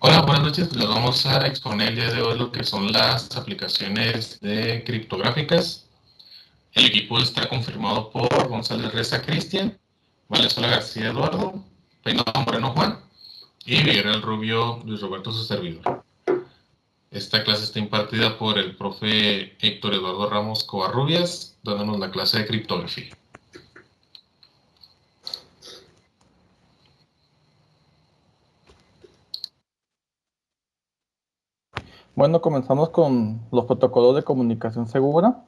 Hola, buenas noches. Les vamos a exponer el día de hoy lo que son las aplicaciones de criptográficas. El equipo está conformado por González Reza Cristian, Valenzuela García Eduardo, Peinado Moreno Juan y Miguel Rubio Luis Roberto, su servidor. Esta clase está impartida por el profe Héctor Eduardo Ramos Covarrubias, dándonos la clase de criptografía. Bueno, comenzamos con los protocolos de comunicación segura.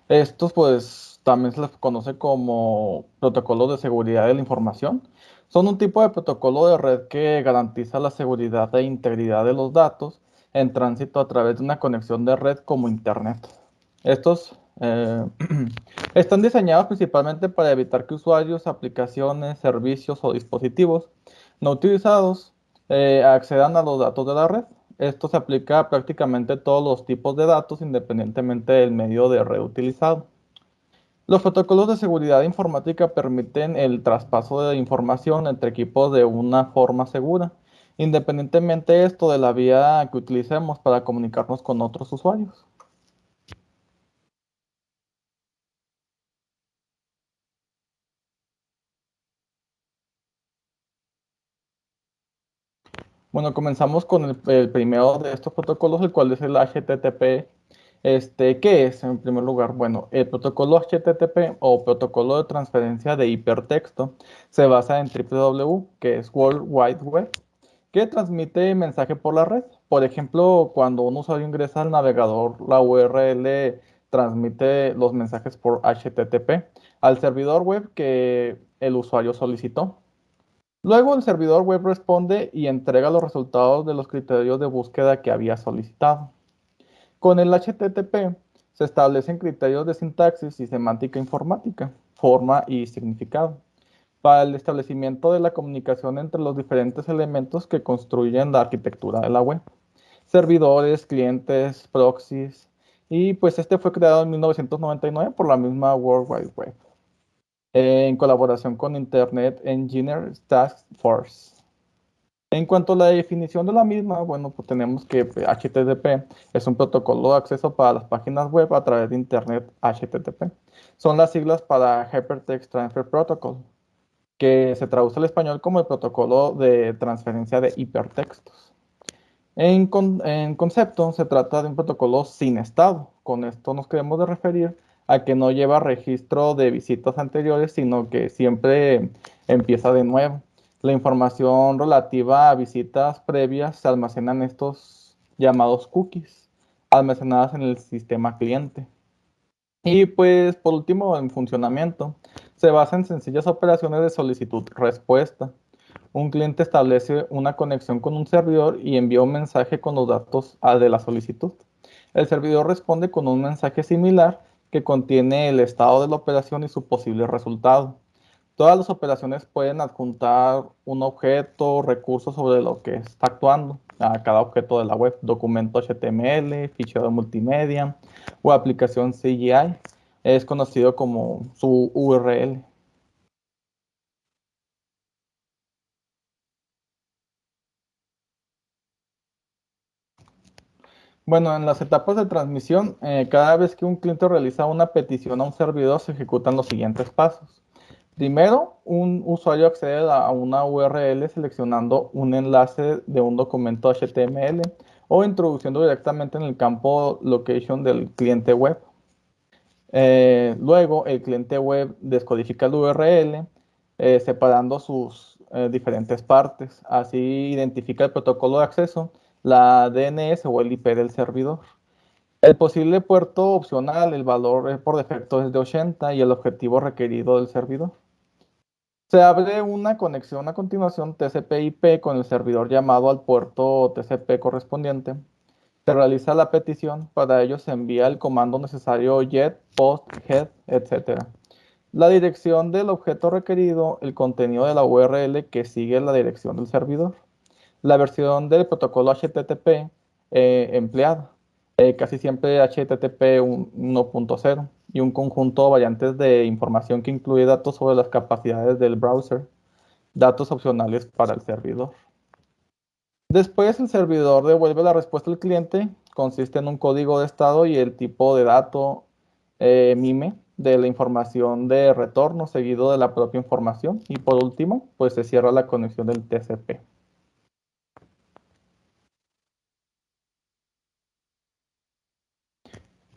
Estos, pues, también se les conoce como protocolos de seguridad de la información. Son un tipo de protocolo de red que garantiza la seguridad e integridad de los datos en tránsito a través de una conexión de red como Internet. Estos están diseñados principalmente para evitar que usuarios, aplicaciones, servicios o dispositivos no utilizados accedan a los datos de la red. Esto se aplica a prácticamente todos los tipos de datos independientemente del medio de red utilizado. Los protocolos de seguridad informática permiten el traspaso de información entre equipos de una forma segura, independientemente esto de la vía que utilicemos para comunicarnos con otros usuarios. Bueno, comenzamos con el primero de estos protocolos, el cual es el HTTP. ¿Qué es en primer lugar? Bueno, el protocolo HTTP o protocolo de transferencia de hipertexto se basa en WWW, que es World Wide Web, que transmite mensaje por la red. Por ejemplo, cuando un usuario ingresa al navegador, la URL transmite los mensajes por HTTP al servidor web que el usuario solicitó. Luego el servidor web responde y entrega los resultados de los criterios de búsqueda que había solicitado. Con el HTTP se establecen criterios de sintaxis y semántica informática, forma y significado, para el establecimiento de la comunicación entre los diferentes elementos que construyen la arquitectura de la web. Servidores, clientes, proxies, y pues este fue creado en 1999 por la misma World Wide Web, en colaboración con Internet Engineers Task Force. En cuanto a la definición de la misma, bueno, pues tenemos que HTTP es un protocolo de acceso para las páginas web a través de Internet HTTP. Son las siglas para Hypertext Transfer Protocol, que se traduce al español como el protocolo de transferencia de hipertextos. En concepto, se trata de un protocolo sin estado. Con esto nos queremos de referir a que no lleva registro de visitas anteriores, sino que siempre empieza de nuevo. La información relativa a visitas previas se almacena en estos llamados cookies, almacenadas en el sistema cliente. Y pues por último, en funcionamiento, se basa en sencillas operaciones de solicitud-respuesta. Un cliente establece una conexión con un servidor y envía un mensaje con los datos de la solicitud. El servidor responde con un mensaje similar que contiene el estado de la operación y su posible resultado. Todas las operaciones pueden adjuntar un objeto, recursos sobre lo que está actuando a cada objeto de la web, documento HTML, fichero multimedia o aplicación CGI. Es conocido como su URL. Bueno, en las etapas de transmisión, cada vez que un cliente realiza una petición a un servidor, se ejecutan los siguientes pasos. Primero, un usuario accede a una URL seleccionando un enlace de un documento HTML o introduciendo directamente en el campo location del cliente web. Luego, el cliente web descodifica el URL, separando sus diferentes partes. Así identifica el protocolo de acceso, la DNS o el IP del servidor. El posible puerto opcional, el valor por defecto es de 80 y el objetivo requerido del servidor. Se abre una conexión a continuación TCP/IP con el servidor llamado al puerto TCP correspondiente. Se realiza la petición, para ello se envía el comando necesario get, post, head, etc. La dirección del objeto requerido, el contenido de la URL que sigue la dirección del servidor, la versión del protocolo HTTP empleada, casi siempre HTTP 1.0 y un conjunto de variantes de información que incluye datos sobre las capacidades del browser, datos opcionales para el servidor. Después el servidor devuelve la respuesta al cliente, consiste en un código de estado y el tipo de dato MIME de la información de retorno seguido de la propia información. Y por último, pues se cierra la conexión del TCP.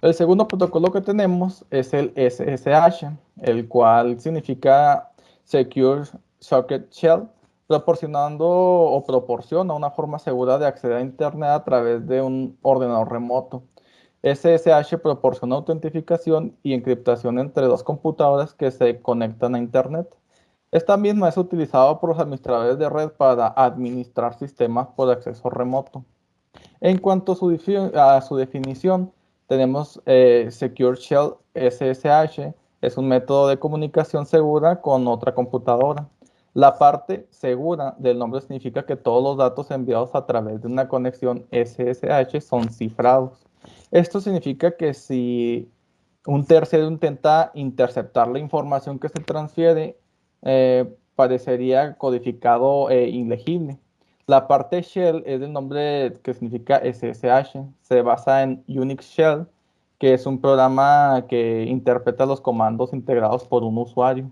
El segundo protocolo que tenemos es el SSH, el cual significa Secure Socket Shell, proporcionando o proporciona una forma segura de acceder a Internet a través de un ordenador remoto. SSH proporciona autentificación y encriptación entre dos computadoras que se conectan a Internet. Esta misma es utilizada por los administradores de red para administrar sistemas por acceso remoto. En cuanto a su definición, tenemos Secure Shell SSH, es un método de comunicación segura con otra computadora. La parte segura del nombre significa que todos los datos enviados a través de una conexión SSH son cifrados. Esto significa que si un tercero intenta interceptar la información que se transfiere, parecería codificado e ilegible. La parte shell es el nombre que significa SSH. Se basa en Unix Shell, que es un programa que interpreta los comandos integrados por un usuario.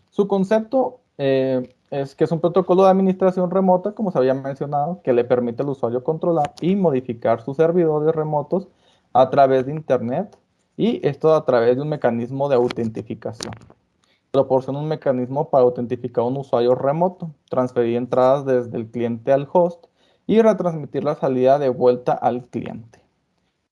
Su concepto es que es un protocolo de administración remota, como se había mencionado, que le permite al usuario controlar y modificar sus servidores remotos a través de Internet y esto a través de un mecanismo de autentificación. Proporciona un mecanismo para autentificar a un usuario remoto, transferir entradas desde el cliente al host y retransmitir la salida de vuelta al cliente.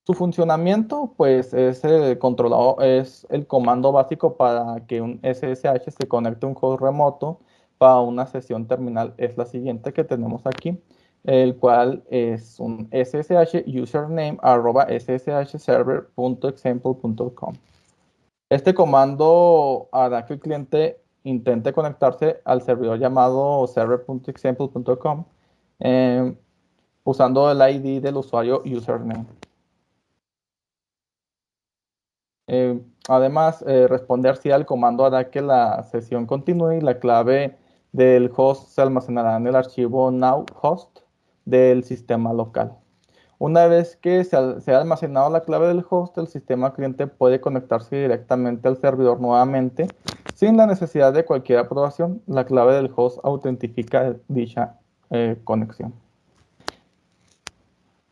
Su funcionamiento, pues, es controlado, es el comando básico para que un SSH se conecte a un host remoto para una sesión terminal. Es la siguiente que tenemos aquí, el cual es un SSH username @sshserver.example.com. Este comando hará que el cliente intente conectarse al servidor llamado server.example.com usando el ID del usuario username. Además, responder sí al comando hará que la sesión continúe y la clave del host se almacenará en el archivo nowhost del sistema local. Una vez que se ha almacenado la clave del host, el sistema cliente puede conectarse directamente al servidor nuevamente sin la necesidad de cualquier aprobación. La clave del host autentifica dicha conexión.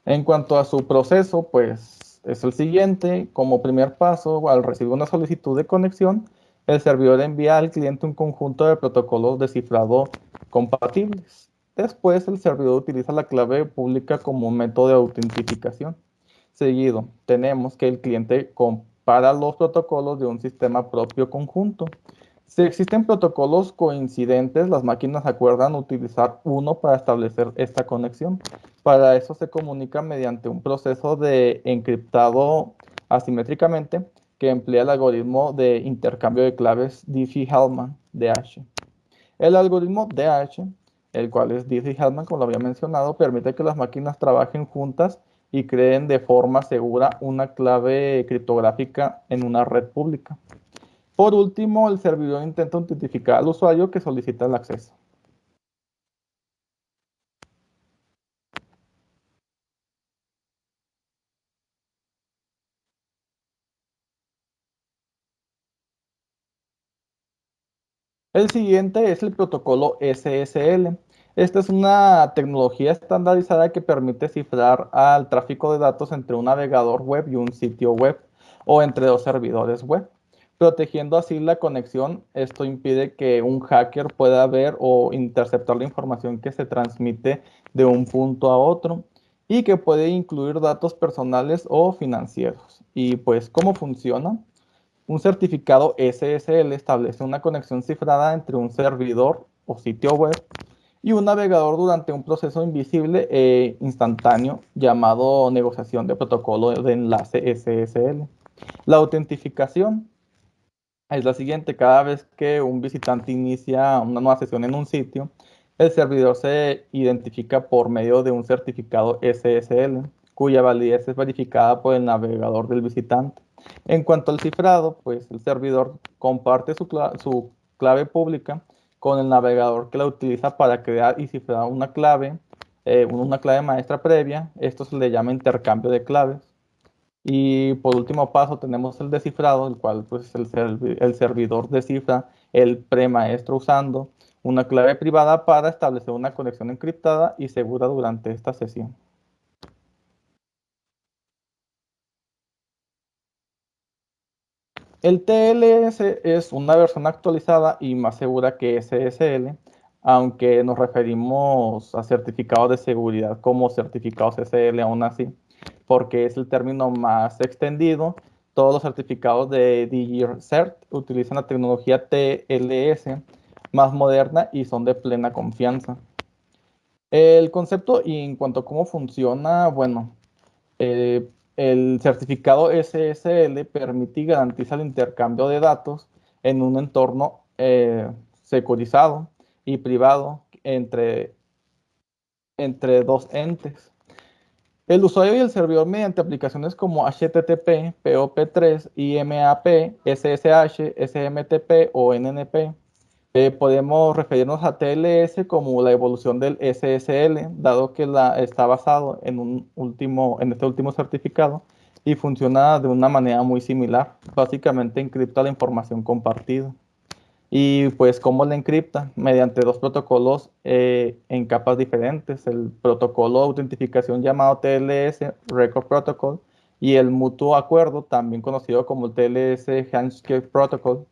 En cuanto a su proceso, pues es el siguiente. Como primer paso, al recibir una solicitud de conexión, el servidor envía al cliente un conjunto de protocolos de cifrado compatibles. Después, el servidor utiliza la clave pública como método de autentificación. Seguido, tenemos que el cliente compara los protocolos de un sistema propio conjunto. Si existen protocolos coincidentes, las máquinas acuerdan utilizar uno para establecer esta conexión. Para eso se comunica mediante un proceso de encriptado asimétricamente que emplea el algoritmo de intercambio de claves Diffie-Hellman (DH). El algoritmo DH, el cual es Diffie-Hellman, como lo había mencionado, permite que las máquinas trabajen juntas y creen de forma segura una clave criptográfica en una red pública. Por último, el servidor intenta autentificar al usuario que solicita el acceso. El siguiente es el protocolo SSL. Esta es una tecnología estandarizada que permite cifrar al tráfico de datos entre un navegador web y un sitio web o entre dos servidores web, protegiendo así la conexión. Esto impide que un hacker pueda ver o interceptar la información que se transmite de un punto a otro y que puede incluir datos personales o financieros. Y pues, ¿cómo funciona? Un certificado SSL establece una conexión cifrada entre un servidor o sitio web y un navegador durante un proceso invisible e instantáneo llamado negociación de protocolo de enlace SSL. La autentificación es la siguiente: cada vez que un visitante inicia una nueva sesión en un sitio, el servidor se identifica por medio de un certificado SSL, cuya validez es verificada por el navegador del visitante. En cuanto al cifrado, pues el servidor comparte su clave pública con el navegador que la utiliza para crear y cifrar una clave una clave maestra previa. Esto se le llama intercambio de claves. Y por último paso tenemos el descifrado, el cual pues el servidor descifra el premaestro usando una clave privada para establecer una conexión encriptada y segura durante esta sesión. El TLS es una versión actualizada y más segura que SSL, aunque nos referimos a certificados de seguridad como certificados SSL aún así, porque es el término más extendido. Todos los certificados de DigiCert utilizan la tecnología TLS más moderna y son de plena confianza. El concepto y en cuanto a cómo funciona, bueno, el certificado SSL permite y garantiza el intercambio de datos en un entorno securizado y privado entre dos entes. El usuario y el servidor mediante aplicaciones como HTTP, POP3, IMAP, SSH, SMTP o NNP. Podemos referirnos a TLS como la evolución del SSL, dado que está basado en este último certificado y funciona de una manera muy similar. Básicamente encripta la información compartida. Y pues, ¿cómo la encripta? Mediante dos protocolos en capas diferentes. El protocolo de autentificación llamado TLS, Record Protocol, y el mutuo acuerdo, también conocido como el TLS Handshake Protocol.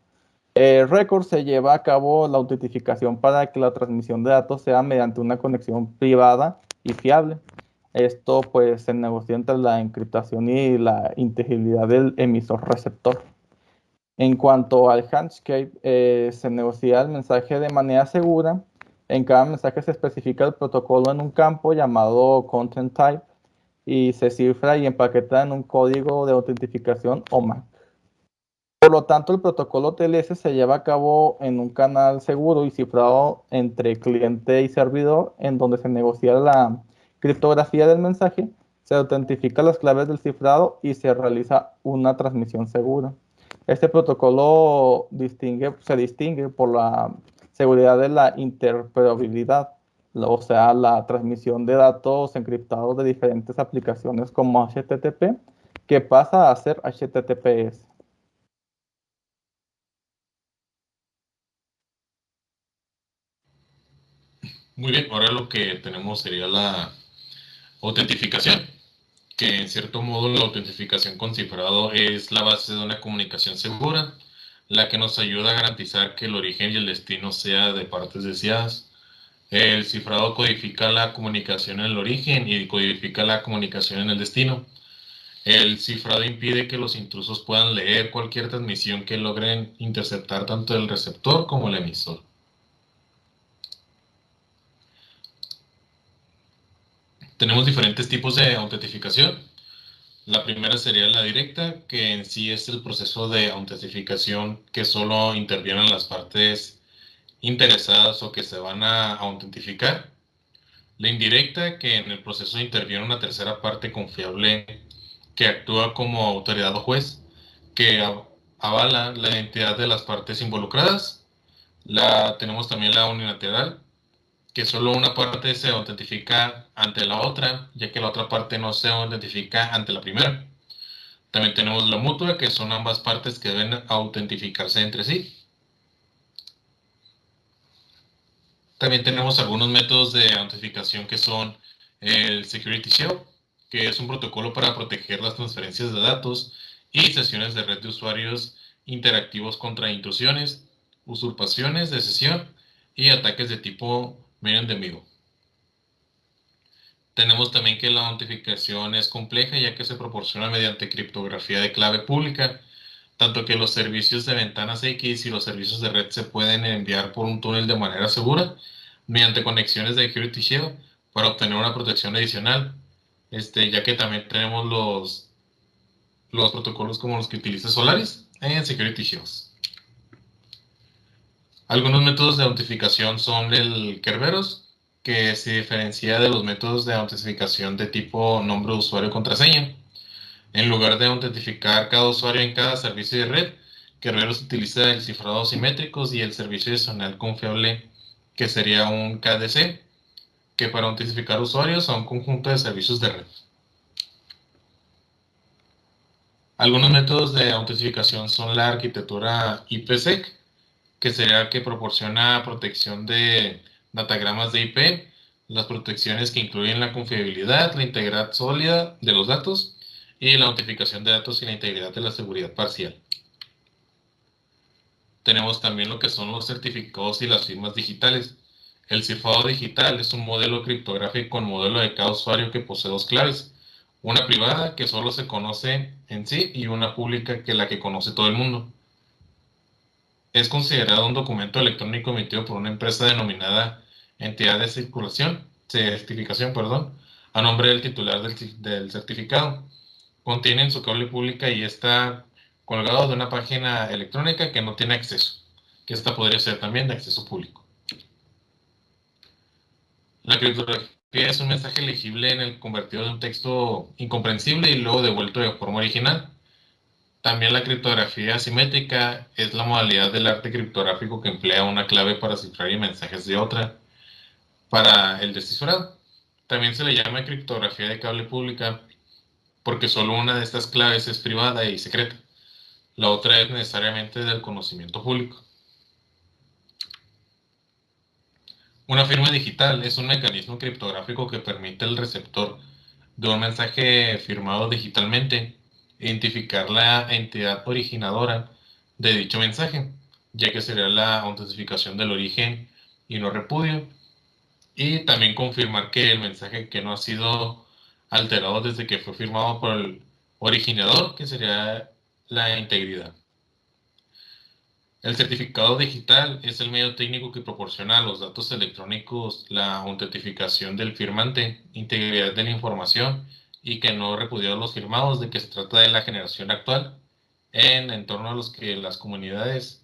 Record se lleva a cabo la autentificación para que la transmisión de datos sea mediante una conexión privada y fiable. Esto pues se negocia entre la encriptación y la integridad del emisor receptor. En cuanto al Handshake, se negocia el mensaje de manera segura. En cada mensaje se especifica el protocolo en un campo llamado Content Type y se cifra y empaqueta en un código de autentificación o MAC. Por lo tanto, el protocolo TLS se lleva a cabo en un canal seguro y cifrado entre cliente y servidor, en donde se negocia la criptografía del mensaje, se autentifican las claves del cifrado y se realiza una transmisión segura. Este protocolo se distingue por la seguridad de la interoperabilidad, o sea, la transmisión de datos encriptados de diferentes aplicaciones como HTTP, que pasa a ser HTTPS. Muy bien, ahora lo que tenemos sería la autentificación, que en cierto modo la autentificación con cifrado es la base de una comunicación segura, la que nos ayuda a garantizar que el origen y el destino sea de partes deseadas. El cifrado codifica la comunicación en el origen y codifica la comunicación en el destino. El cifrado impide que los intrusos puedan leer cualquier transmisión que logren interceptar tanto el receptor como el emisor. Tenemos diferentes tipos de autentificación. La primera sería la directa, que en sí es el proceso de autentificación que solo intervienen las partes interesadas o que se van a autentificar. La indirecta, que en el proceso interviene una tercera parte confiable que actúa como autoridad o juez, que avala la identidad de las partes involucradas. Tenemos también la unilateral, que solo una parte se autentifica ante la otra, ya que la otra parte no se autentifica ante la primera. También tenemos la mutua, que son ambas partes que deben autentificarse entre sí. También tenemos algunos métodos de autentificación que son el Security Shell, que es un protocolo para proteger las transferencias de datos y sesiones de red de usuarios interactivos contra intrusiones, usurpaciones de sesión y ataques de tipo medio enemigo. Tenemos también que la autentificación es compleja, ya que se proporciona mediante criptografía de clave pública, tanto que los servicios de ventanas X y los servicios de red se pueden enviar por un túnel de manera segura mediante conexiones de Security Shield para obtener una protección adicional, ya que también tenemos los protocolos como los que utiliza Solaris en Security Shields. Algunos métodos de autentificación son el Kerberos, que se diferencia de los métodos de autentificación de tipo nombre de usuario y contraseña. En lugar de autentificar cada usuario en cada servicio de red, Kerberos utiliza el cifrado simétricos y el servicio adicional confiable, que sería un KDC, que para autentificar usuarios a un conjunto de servicios de red. Algunos métodos de autentificación son la arquitectura IPsec, que sería que proporciona protección de datagramas de IP, las protecciones que incluyen la confiabilidad, la integridad sólida de los datos y la autentificación de datos y la integridad de la seguridad parcial. Tenemos también lo que son los certificados y las firmas digitales. El cifrado digital es un modelo criptográfico con modelo de cada usuario que posee dos claves, una privada que solo se conoce en sí y una pública que la que conoce todo el mundo. Es considerado un documento electrónico emitido por una empresa denominada entidad de certificación, a nombre del titular del certificado. Contiene en su cable pública y está colgado de una página electrónica que no tiene acceso, que esta podría ser también de acceso público. La criptografía es un mensaje legible en el convertido de un texto incomprensible y luego devuelto de forma original. También la criptografía asimétrica es la modalidad del arte criptográfico que emplea una clave para cifrar mensajes de otra para el descifrado. También se le llama criptografía de cable pública porque solo una de estas claves es privada y secreta. La otra es necesariamente del conocimiento público. Una firma digital es un mecanismo criptográfico que permite al receptor de un mensaje firmado digitalmente identificar la entidad originadora de dicho mensaje, ya que sería la autentificación del origen y no repudio, y también confirmar que el mensaje que no ha sido alterado desde que fue firmado por el originador, que sería la integridad. El certificado digital es el medio técnico que proporciona a los datos electrónicos la autentificación del firmante, integridad de la información y que no repudia a los firmados, de que se trata de la generación actual en entorno a los que las comunicaciones,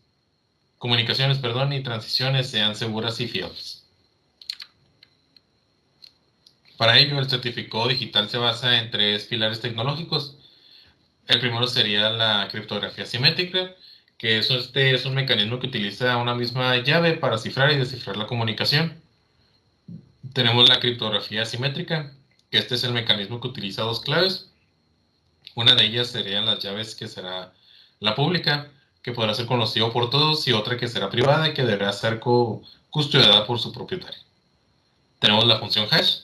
y transiciones sean seguras y fiables. Para ello, el certificado digital se basa en tres pilares tecnológicos. El primero sería la criptografía simétrica, que es un mecanismo que utiliza una misma llave para cifrar y descifrar la comunicación. Tenemos la criptografía asimétrica, que este es el mecanismo que utiliza dos claves. Una de ellas serían las llaves que será la pública, que podrá ser conocido por todos, y otra que será privada y que deberá ser custodiada por su propietario. Tenemos la función hash,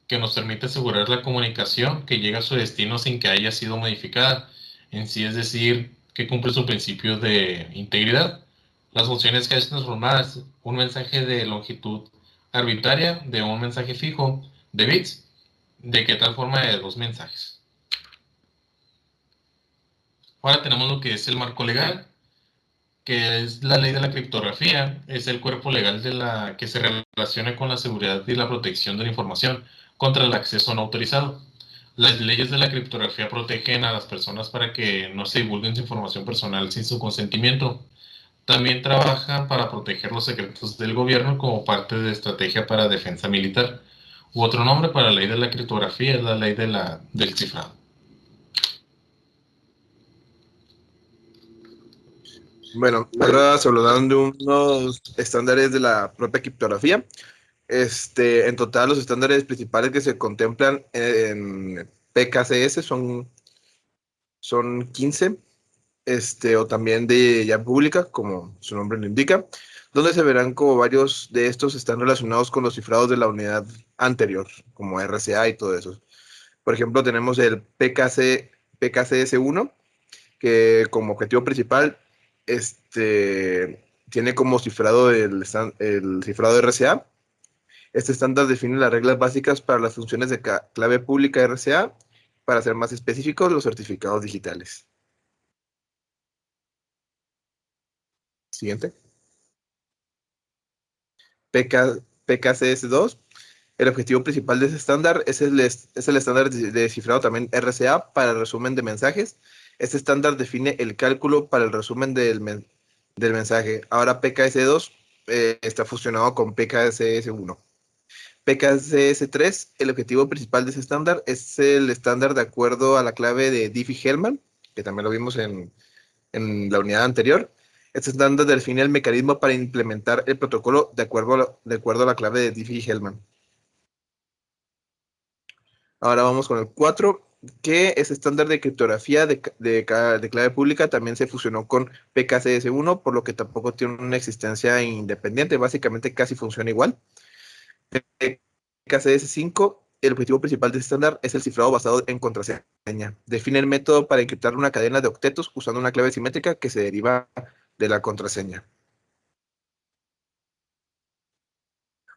que nos permite asegurar la comunicación que llega a su destino sin que haya sido modificada en sí, es decir, que cumple su principio de integridad. Las funciones hash transformadas un mensaje de longitud arbitraria de un mensaje fijo de bits, de que tal forma de dos mensajes. Ahora tenemos lo que es el marco legal, que es la ley de la criptografía, es el cuerpo legal que se relaciona con la seguridad y la protección de la información contra el acceso no autorizado. Las leyes de la criptografía protegen a las personas para que no se divulguen su información personal sin su consentimiento. También trabajan para proteger los secretos del gobierno como parte de estrategia para defensa militar. U otro nombre para la ley de la criptografía es la ley del cifrado. Bueno, ahora se hablarán de unos estándares de la propia criptografía. En total, los estándares principales que se contemplan en PKCS son 15, o también de llave pública, como su nombre lo indica, donde se verán como varios de estos están relacionados con los cifrados de la unidad anterior, como RCA y todo eso. Por ejemplo, tenemos el PKCS1, que como objetivo principal tiene como cifrado el cifrado RCA. Este estándar define las reglas básicas para las funciones de clave pública RCA, para ser más específicos, los certificados digitales. Siguiente. PKCS2. El objetivo principal de ese estándar es el estándar de cifrado también RCA para el resumen de mensajes. Este estándar define el cálculo para el resumen del mensaje. Ahora PKS2 está fusionado con PKCS1. PKCS3, el objetivo principal de ese estándar es el estándar de acuerdo a la clave de Diffie-Hellman, que también lo vimos en la unidad anterior. Este estándar define el mecanismo para implementar el protocolo de acuerdo a la clave de Diffie-Hellman. Ahora vamos con el 4, que es estándar de criptografía de clave pública. También se fusionó con PKCS1, por lo que tampoco tiene una existencia independiente. Básicamente casi funciona igual. PKCS5, el objetivo principal de este estándar es el cifrado basado en contraseña. Define el método para encriptar una cadena de octetos usando una clave simétrica que se deriva de la contraseña.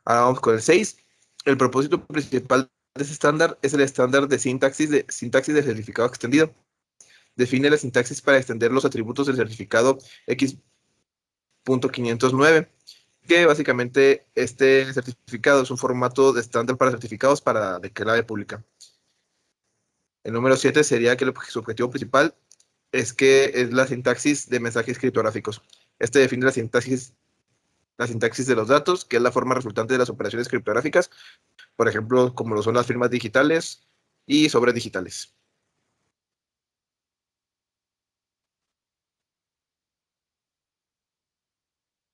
Ahora vamos con el 6. El propósito principal de este estándar es el estándar de sintaxis de certificado extendido. Define la sintaxis para extender los atributos del certificado X.509, que básicamente este certificado es un formato de estándar para certificados de clave pública. El número 7 sería que su objetivo principal es la sintaxis de mensajes criptográficos. Este define la sintaxis de los datos, que es la forma resultante de las operaciones criptográficas, por ejemplo, como lo son las firmas digitales y sobres digitales.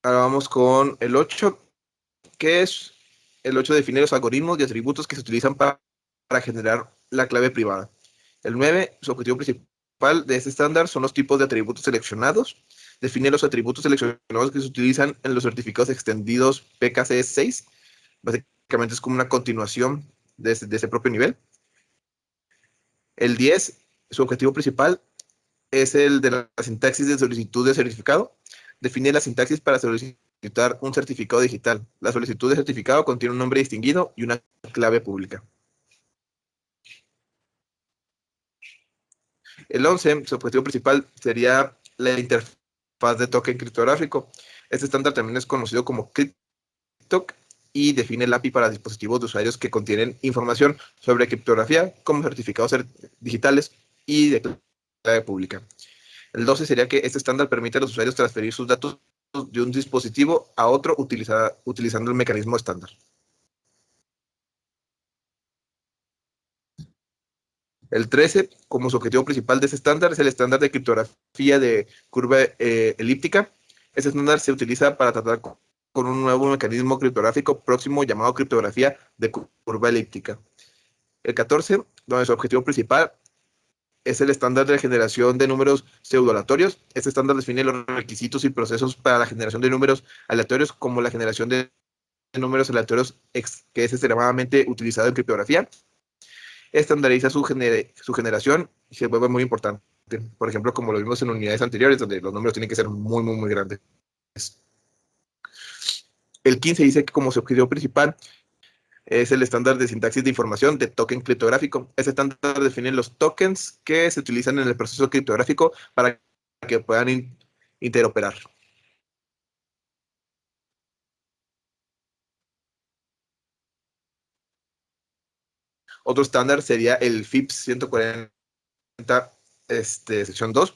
Ahora vamos con el 8, que es el 8 define los algoritmos y atributos que se utilizan para generar la clave privada. El 9, su objetivo principal de este estándar son los tipos de atributos seleccionados. Define los atributos seleccionados que se utilizan en los certificados extendidos PKCS6. Básicamente es como una continuación de ese propio nivel. El 10, su objetivo principal es el de la sintaxis de solicitud de certificado. Define la sintaxis para solicitar un certificado digital. La solicitud de certificado contiene un nombre distinguido y una clave pública. El 11, su objetivo principal sería la interfaz de token criptográfico. Este estándar también es conocido como CrypToC y define el API para dispositivos de usuarios que contienen información sobre criptografía, como certificados digitales y de clave pública. El 12 sería que este estándar permite a los usuarios transferir sus datos de un dispositivo a otro utilizando el mecanismo estándar. El 13, como su objetivo principal de este estándar, es el estándar de criptografía de curva elíptica. Este estándar se utiliza para tratar con un nuevo mecanismo criptográfico próximo llamado criptografía de curva elíptica. El 14, donde su objetivo principal es el estándar de generación de números pseudoaleatorios. Este estándar define los requisitos y procesos para la generación de números aleatorios, como la generación de números aleatorios, que es extremadamente utilizado en criptografía. Estandariza su generación y se vuelve muy importante. Por ejemplo, como lo vimos en unidades anteriores, donde los números tienen que ser muy, muy, muy grandes. El 15 dice que como su objetivo principal es el estándar de sintaxis de información de token criptográfico. Este estándar define los tokens que se utilizan en el proceso criptográfico para que puedan interoperar. Otro estándar sería el FIPS 140, sección 2,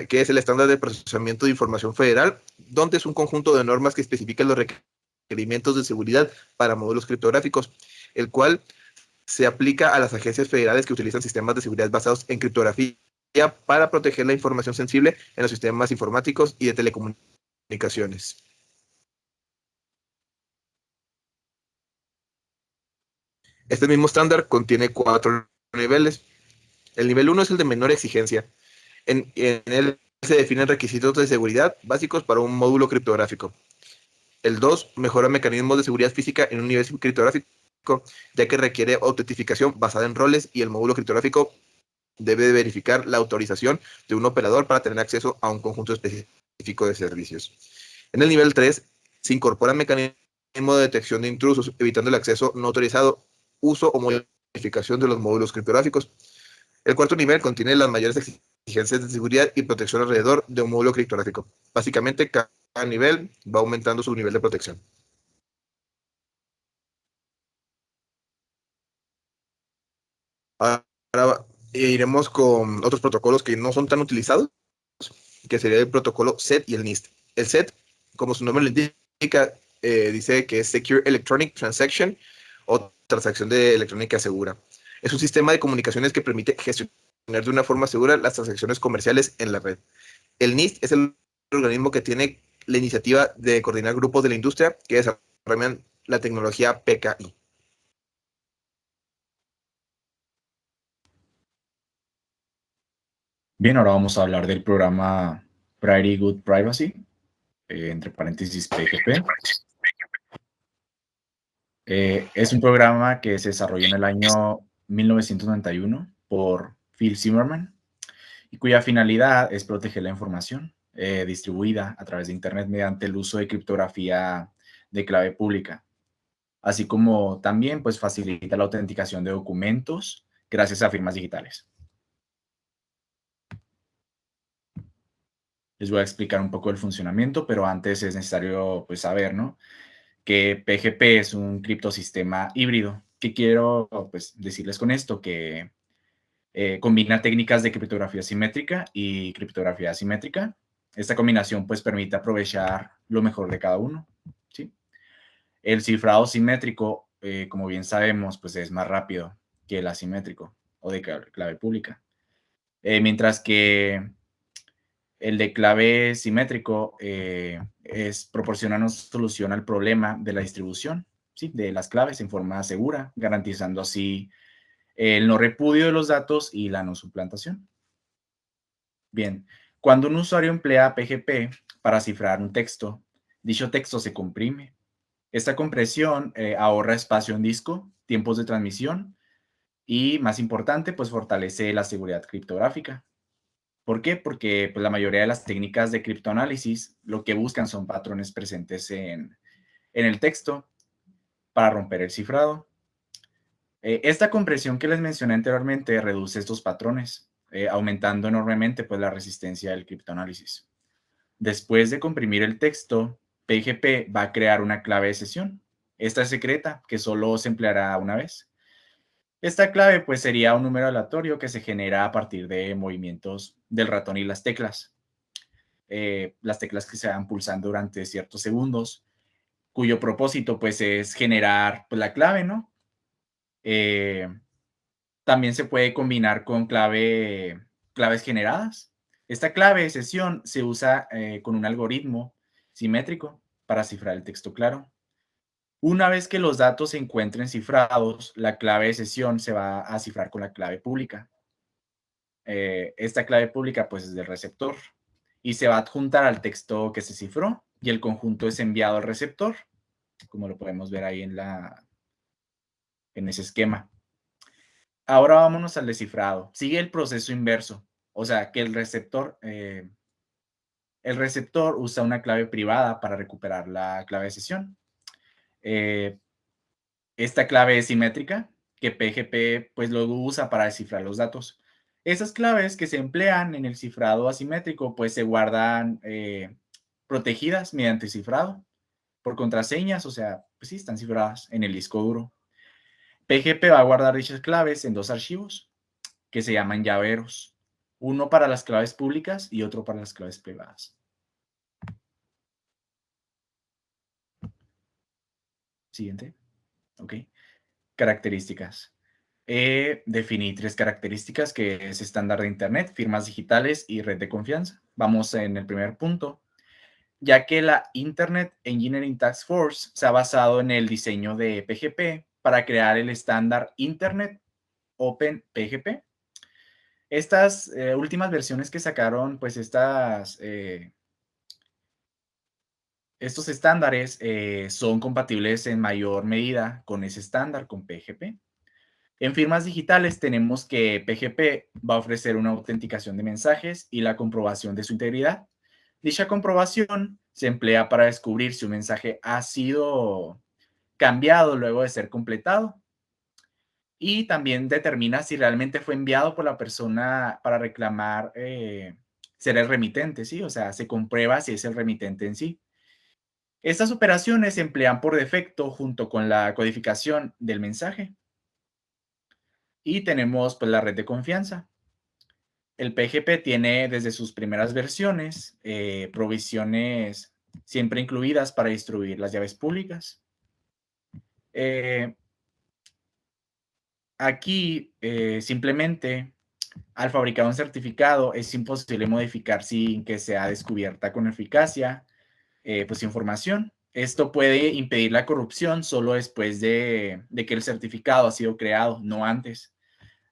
que es el estándar de procesamiento de información federal, donde es un conjunto de normas que especifican los requerimientos de seguridad para módulos criptográficos, el cual se aplica a las agencias federales que utilizan sistemas de seguridad basados en criptografía para proteger la información sensible en los sistemas informáticos y de telecomunicaciones. Este mismo estándar contiene 4 niveles. El nivel 1 es el de menor exigencia. En él se definen requisitos de seguridad básicos para un módulo criptográfico. El 2 mejora mecanismos de seguridad física en un nivel criptográfico, ya que requiere autentificación basada en roles y el módulo criptográfico debe verificar la autorización de un operador para tener acceso a un conjunto específico de servicios. En el nivel 3 se incorpora mecanismo de detección de intrusos, evitando el acceso no autorizado, uso o modificación de los módulos criptográficos. El cuarto nivel contiene las mayores exigencias de seguridad y protección alrededor de un módulo criptográfico. Básicamente, cada nivel va aumentando su nivel de protección. Ahora iremos con otros protocolos que no son tan utilizados, que sería el protocolo SET y el NIST. El SET, como su nombre le indica, dice que es Secure Electronic Transaction o transacción de electrónica segura. Es un sistema de comunicaciones que permite gestionar de una forma segura las transacciones comerciales en la red. El NIST es el organismo que tiene la iniciativa de coordinar grupos de la industria que desarrollan la tecnología PKI. Bien, ahora vamos a hablar del programa Pretty Good Privacy, entre paréntesis PGP. Es un programa que se desarrolló en el año 1991 por Phil Zimmermann y cuya finalidad es proteger la información distribuida a través de Internet mediante el uso de criptografía de clave pública, así como también pues, facilita la autenticación de documentos gracias a firmas digitales. Les voy a explicar un poco el funcionamiento, pero antes es necesario pues, saber, ¿no?, que PGP es un criptosistema híbrido. ¿Qué quiero pues, decirles con esto? Que combina técnicas de criptografía simétrica y criptografía asimétrica. Esta combinación pues, permite aprovechar lo mejor de cada uno, ¿sí? El cifrado simétrico, como bien sabemos, pues, es más rápido que el asimétrico o de clave pública. Mientras que el de clave simétrico proporciona una solución al problema de la distribución, ¿sí?, de las claves en forma segura, garantizando así el no repudio de los datos y la no suplantación. Bien, cuando un usuario emplea PGP para cifrar un texto, dicho texto se comprime. Esta compresión ahorra espacio en disco, tiempos de transmisión y, más importante, pues fortalece la seguridad criptográfica. ¿Por qué? Porque pues, la mayoría de las técnicas de criptoanálisis lo que buscan son patrones presentes en el texto para romper el cifrado. Esta compresión que les mencioné anteriormente reduce estos patrones, aumentando enormemente pues, la resistencia del criptoanálisis. Después de comprimir el texto, PGP va a crear una clave de sesión. Esta es secreta, que solo se empleará una vez. Esta clave pues sería un número aleatorio que se genera a partir de movimientos del ratón y las teclas que se van pulsando durante ciertos segundos, cuyo propósito pues es generar pues, la clave, ¿no? También se puede combinar con claves generadas. Esta clave de sesión se usa con un algoritmo simétrico para cifrar el texto claro. Una vez que los datos se encuentren cifrados, la clave de sesión se va a cifrar con la clave pública. Esta clave pública pues es del receptor y se va a adjuntar al texto que se cifró y el conjunto es enviado al receptor, como lo podemos ver ahí en ese esquema. Ahora vámonos al descifrado. Sigue el proceso inverso, o sea que el receptor usa una clave privada para recuperar la clave de sesión. Esta clave es simétrica, que PGP pues luego usa para descifrar los datos. Esas claves que se emplean en el cifrado asimétrico pues se guardan protegidas mediante cifrado por contraseñas, o sea, pues sí, están cifradas en el disco duro. PGP va a guardar dichas claves en dos archivos que se llaman llaveros, uno para las claves públicas y otro para las claves privadas. Siguiente. Ok. Características. Definí 3 características, que es estándar de Internet, firmas digitales y red de confianza. Vamos en el primer punto, ya que la Internet Engineering Task Force se ha basado en el diseño de PGP para crear el estándar Internet Open PGP. Estas últimas versiones que sacaron, pues estos estándares son compatibles en mayor medida con ese estándar, con PGP. En firmas digitales tenemos que PGP va a ofrecer una autenticación de mensajes y la comprobación de su integridad. Dicha comprobación se emplea para descubrir si un mensaje ha sido cambiado luego de ser completado. Y también determina si realmente fue enviado por la persona para reclamar ser el remitente, ¿sí? O sea, se comprueba si es el remitente en sí. Estas operaciones se emplean por defecto junto con la codificación del mensaje. Y tenemos pues, la red de confianza. El PGP tiene desde sus primeras versiones provisiones siempre incluidas para distribuir las llaves públicas. Aquí simplemente al fabricar un certificado es imposible modificar sin que sea descubierta con eficacia pues información. Esto puede impedir la corrupción solo después de que el certificado ha sido creado, no antes.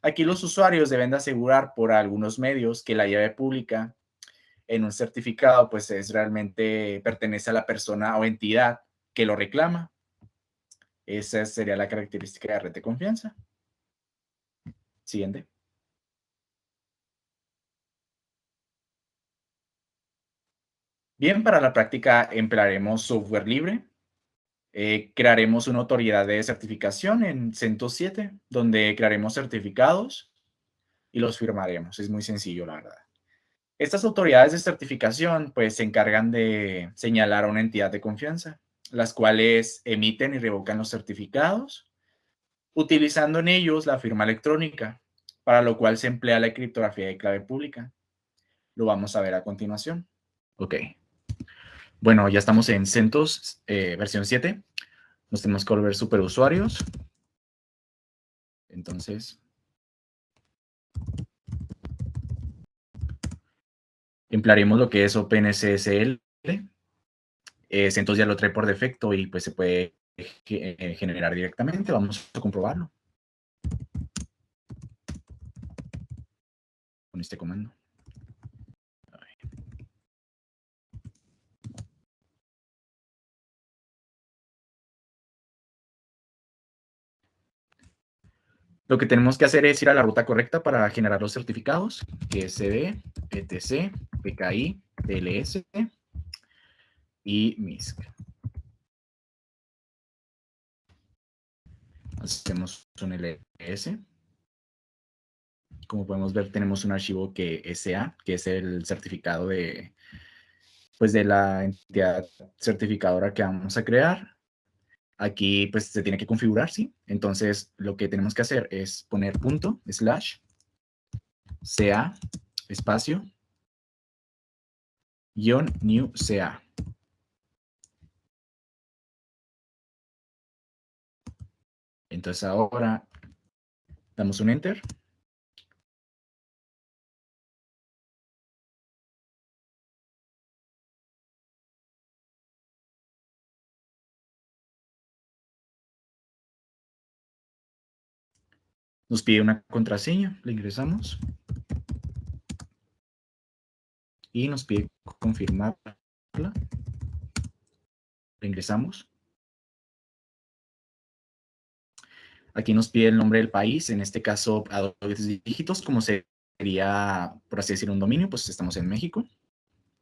Aquí los usuarios deben de asegurar por algunos medios que la llave pública en un certificado pues es realmente pertenece a la persona o entidad que lo reclama. Esa sería la característica de red de confianza. Siguiente. Bien, para la práctica emplearemos software libre. Crearemos una autoridad de certificación en CentOS 7, donde crearemos certificados y los firmaremos. Es muy sencillo, la verdad. Estas autoridades de certificación pues se encargan de señalar a una entidad de confianza, las cuales emiten y revocan los certificados, utilizando en ellos la firma electrónica, para lo cual se emplea la criptografía de clave pública. Lo vamos a ver a continuación. Ok. Bueno, ya estamos en CentOS versión 7. Nos tenemos que volver superusuarios. Entonces, emplearemos lo que es OpenSSL. CentOS ya lo trae por defecto y pues se puede generar directamente. Vamos a comprobarlo con este comando. Lo que tenemos que hacer es ir a la ruta correcta para generar los certificados, que es CD, ETC, PKI, TLS y MISC. Hacemos un LS. Como podemos ver, tenemos un archivo que es SA, que es el certificado de la entidad certificadora que vamos a crear. Aquí pues se tiene que configurar, ¿sí? Entonces lo que tenemos que hacer es poner punto, / CA, espacio, _new CA. Entonces ahora damos un enter. Nos pide una contraseña, le ingresamos. Y nos pide confirmarla. Le ingresamos. Aquí nos pide el nombre del país, en este caso a 2 dígitos, como sería, por así decir, un dominio, pues estamos en México.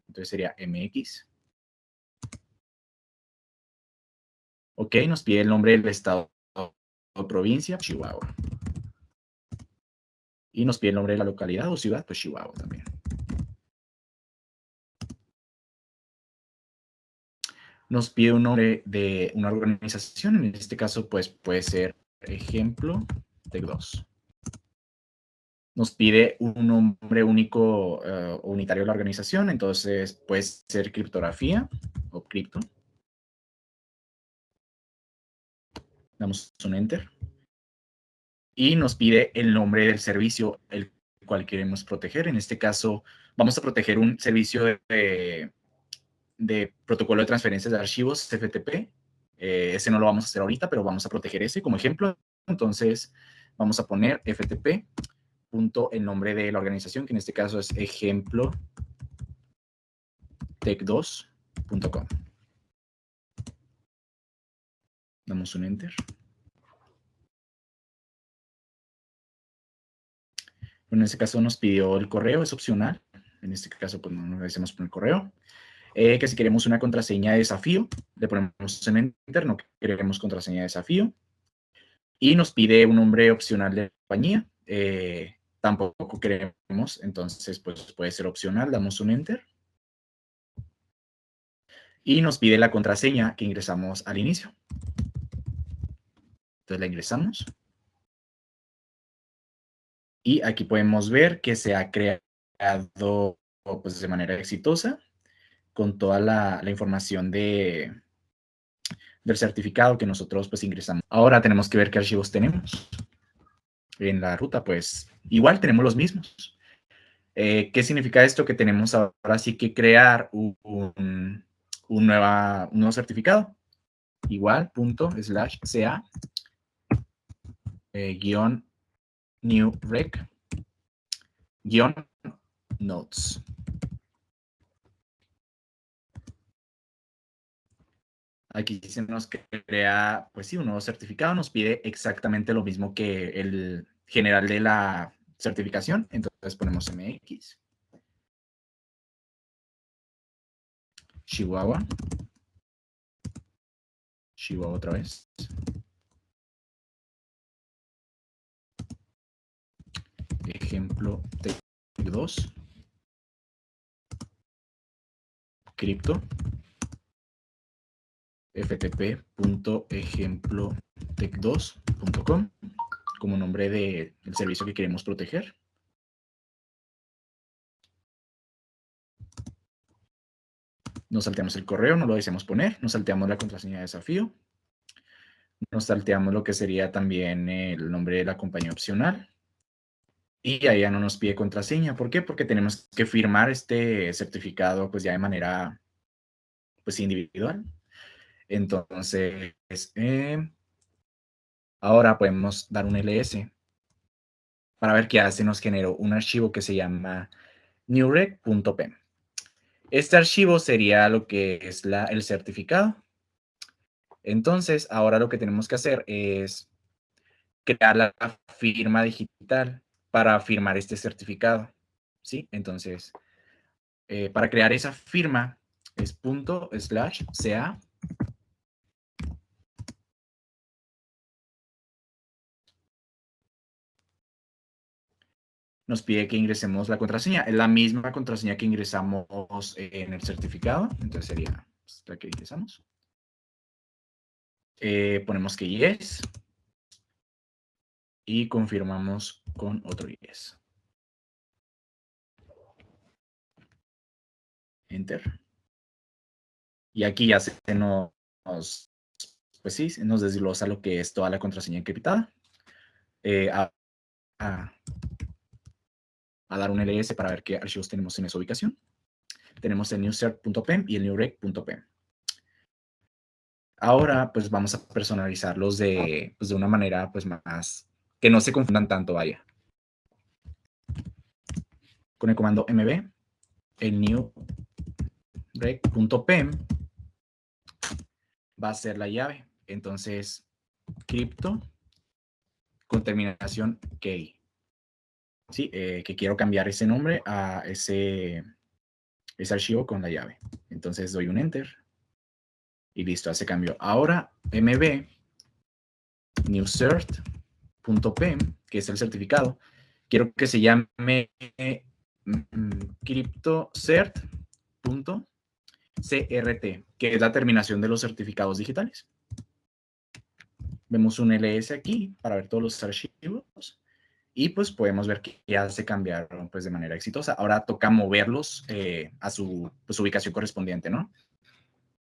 Entonces sería MX. Ok, nos pide el nombre del estado o provincia, Chihuahua. Y nos pide el nombre de la localidad o ciudad, pues Chihuahua también. Nos pide un nombre de una organización, en este caso pues puede ser ejemplo Tech2. Nos pide un nombre único o unitario de la organización, entonces puede ser criptografía o cripto. Damos un enter. Y nos pide el nombre del servicio el cual queremos proteger. En este caso vamos a proteger un servicio de protocolo de transferencias de archivos FTP. Ese no lo vamos a hacer ahorita, pero vamos a proteger ese como ejemplo. Entonces vamos a poner FTP. El nombre de la organización, que en este caso es ejemplo tech2.com. Damos un enter. Bueno, en este caso nos pidió el correo, es opcional. En este caso, pues no nos hacemos por el correo. Que si queremos una contraseña de desafío, le ponemos en enter, no queremos contraseña de desafío. Y nos pide un nombre opcional de compañía. Tampoco queremos, entonces pues puede ser opcional, damos un enter. Y nos pide la contraseña que ingresamos al inicio. Entonces la ingresamos. Y aquí podemos ver que se ha creado pues, de manera exitosa con toda la información del certificado que nosotros pues ingresamos. Ahora tenemos que ver qué archivos tenemos. En la ruta pues igual tenemos los mismos. ¿Qué significa esto? Que tenemos ahora sí que crear un nuevo certificado. Igual, punto, /CA, new rec guión notes. Aquí se nos crea, pues sí, un nuevo certificado, nos pide exactamente lo mismo que el general de la certificación, entonces ponemos MX, Chihuahua otra vez, ejemplo TEC 2, cripto, ftp.ejemplotec2.com como nombre del servicio que queremos proteger. Nos salteamos el correo, no lo deseamos poner, nos salteamos la contraseña de desafío, nos salteamos lo que sería también el nombre de la compañía opcional, y ahí ya no nos pide contraseña. ¿Por qué? Porque tenemos que firmar este certificado pues ya de manera pues individual. Entonces, ahora podemos dar un ls para ver qué hace. Nos generó un archivo que se llama newrec.pem. Este archivo sería lo que es el certificado. Entonces, ahora lo que tenemos que hacer es crear la firma digital para firmar este certificado, ¿sí? Entonces, para crear esa firma es /ca nos pide que ingresemos la contraseña. Es la misma contraseña que ingresamos en el certificado. Entonces sería la que ingresamos. Ponemos que yes. Y confirmamos con otro yes. Enter. Y aquí ya se nos, pues sí, nos desglosa lo que es toda la contraseña encriptada. A dar un ls para ver qué archivos tenemos en esa ubicación. Tenemos el newcert.pem y el newrec.pem. Ahora, pues vamos a personalizarlos de una manera pues más, que no se confundan tanto, vaya. Con el comando mb, el newrec.pem va a ser la llave. Entonces, cripto con terminación key. Sí, que quiero cambiar ese nombre a ese archivo con la llave. Entonces doy un enter. Y listo, hace cambio. Ahora, mb newcert.pem, que es el certificado, quiero que se llame cryptocert.crt, que es la terminación de los certificados digitales. Vemos un ls aquí para ver todos los archivos y pues podemos ver que ya se cambiaron pues de manera exitosa. Ahora toca moverlos a su pues, ubicación correspondiente, ¿no?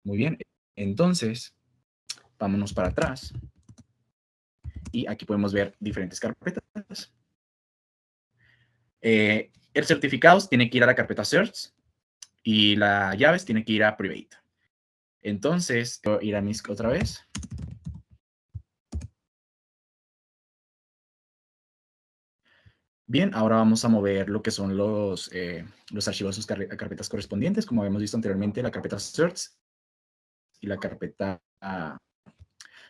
Muy bien, entonces vámonos para atrás y aquí podemos ver diferentes carpetas. El certificado tiene que ir a la carpeta Certs y la llaves tiene que ir a Private. Entonces, voy a ir a MISC otra vez. Bien, ahora vamos a mover lo que son los archivos a sus carpetas correspondientes. Como habíamos visto anteriormente, la carpeta Certs y la carpeta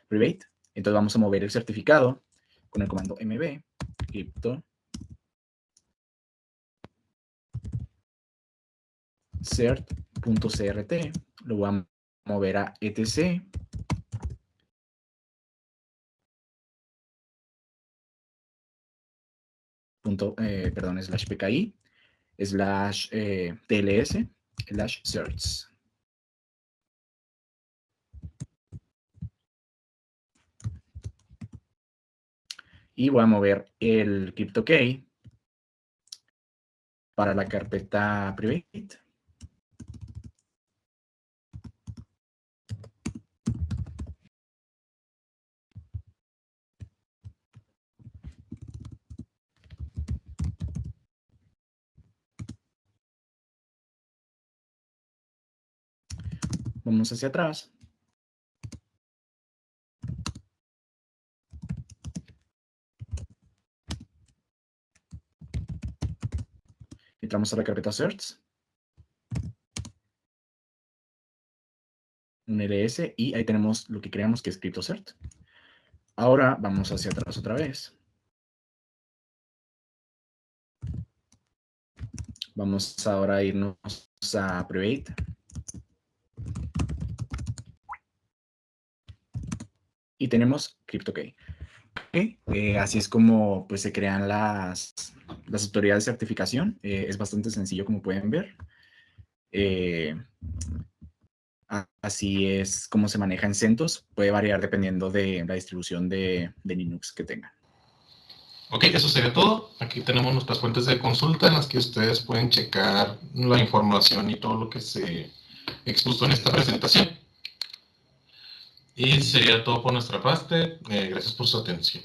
Private. Entonces vamos a mover el certificado con el comando mb crypto cert.crt. Lo voy a mover a etc. /pki /tls/certs. Y voy a mover el CryptoKey para la carpeta private. Vamos hacia atrás. entramos a la carpeta certs, un ls, y ahí tenemos lo que creamos que es CryptoCert. Ahora vamos hacia atrás otra vez. Vamos ahora a irnos a Private. Y tenemos CryptoKey. Así es como pues, se crean las autoridades de certificación. Es bastante sencillo, como pueden ver. Así es como se maneja en CentOS. Puede variar dependiendo de la distribución de Linux que tengan. Ok, eso sería todo. Aquí tenemos nuestras fuentes de consulta en las que ustedes pueden checar la información y todo lo que se expuso en esta presentación. Y sería todo por nuestra parte. Gracias por su atención.